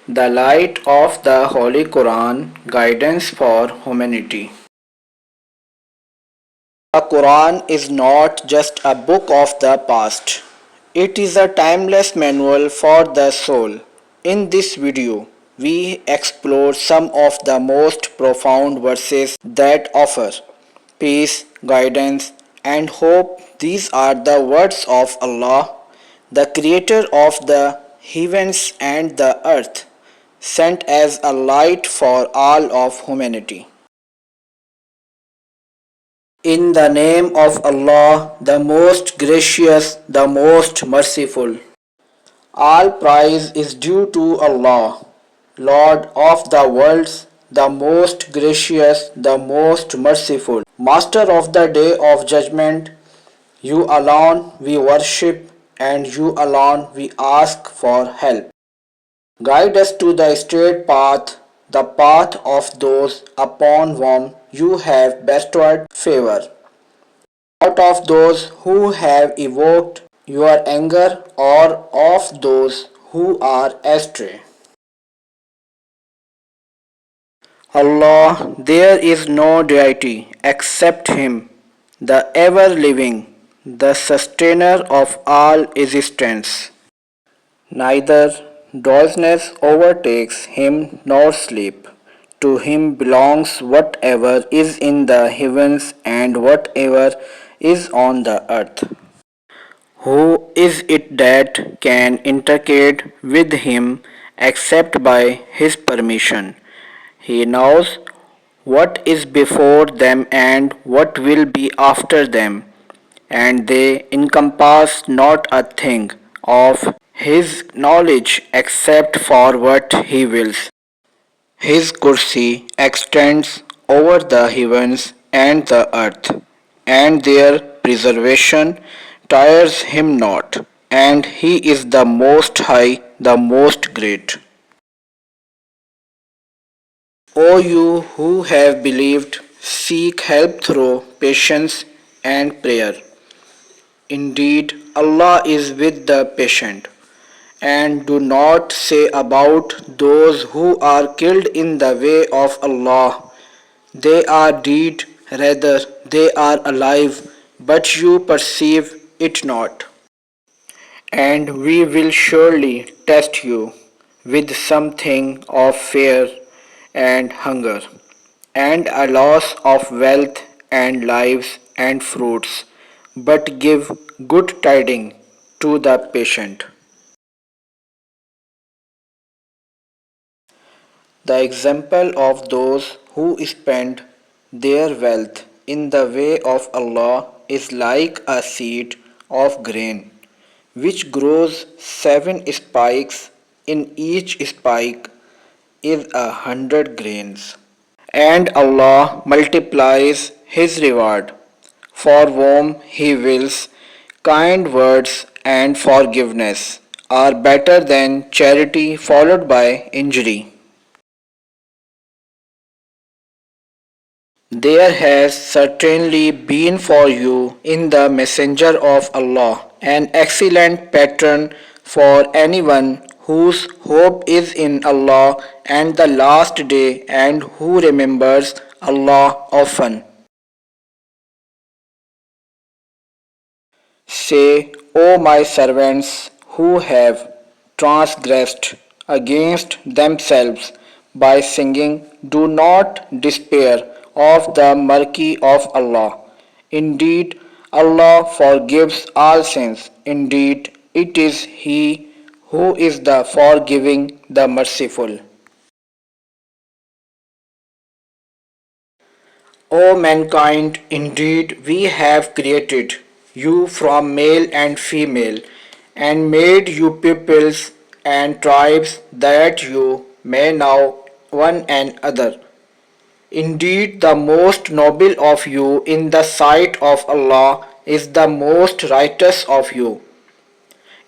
The light of the Holy Quran, guidance for humanity. The Quran is not just a book of the past. It is a timeless manual for the soul. In this video, we explore some of the most profound verses that offer peace, guidance, and hope. These are the words of Allah, the creator of the heavens and the earth, sent as a light for all of humanity. In the name of Allah, the most gracious, the most merciful. All praise is due to Allah, Lord of the worlds, the most gracious, the most merciful. Master of the day of judgment, you alone we worship and you alone we ask for help. Guide us to the straight path, the path of those upon whom you have bestowed favor. Out of those who have evoked your anger or of those who are astray. Allah, there is no deity except Him, the ever living, the sustainer of all existence. Neither drowsiness overtakes Him nor sleep. To Him belongs whatever is in the heavens and whatever is on the earth. Who is it that can intercede with Him except by His permission? He knows what is before them and what will be after them, and they encompass not a thing of His knowledge except for what He wills. His kursi extends over the heavens and the earth, and their preservation tires him not, and he is the most high, the most great. O you who have believed, seek help through patience and prayer. Indeed, Allah is with the patient. And do not say about those who are killed in the way of Allah, they are dead, rather they are alive, but you perceive it not. And we will surely test you with something of fear and hunger, and a loss of wealth and lives and fruits, but give good tidings to the patient. The example of those who spend their wealth in the way of Allah is like a seed of grain, which grows 7 spikes, in each spike is 100 grains. And Allah multiplies His reward for whom He wills. Kind words and forgiveness are better than charity followed by injury. There has certainly been for you in the Messenger of Allah an excellent pattern for anyone whose hope is in Allah and the last day and who remembers Allah often. Say, O my servants who have transgressed against themselves by singing, do not despair of the mercy of Allah. Indeed, Allah forgives all sins. Indeed, it is He who is the forgiving, the merciful. O mankind, indeed we have created you from male and female, and made you peoples and tribes that you may know one another. Indeed, the most noble of you in the sight of Allah is the most righteous of you.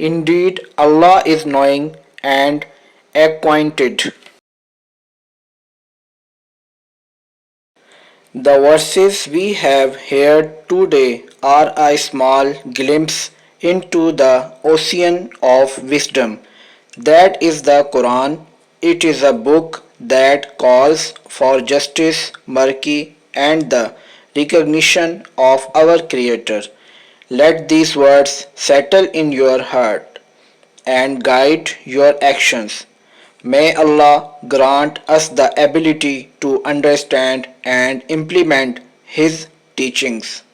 Indeed, Allah is knowing and acquainted. The verses we have heard today are a small glimpse into the ocean of wisdom that is the Quran. It is a book that calls for justice, mercy, and the recognition of our Creator. Let these words settle in your heart and guide your actions. May Allah grant us the ability to understand and implement His teachings.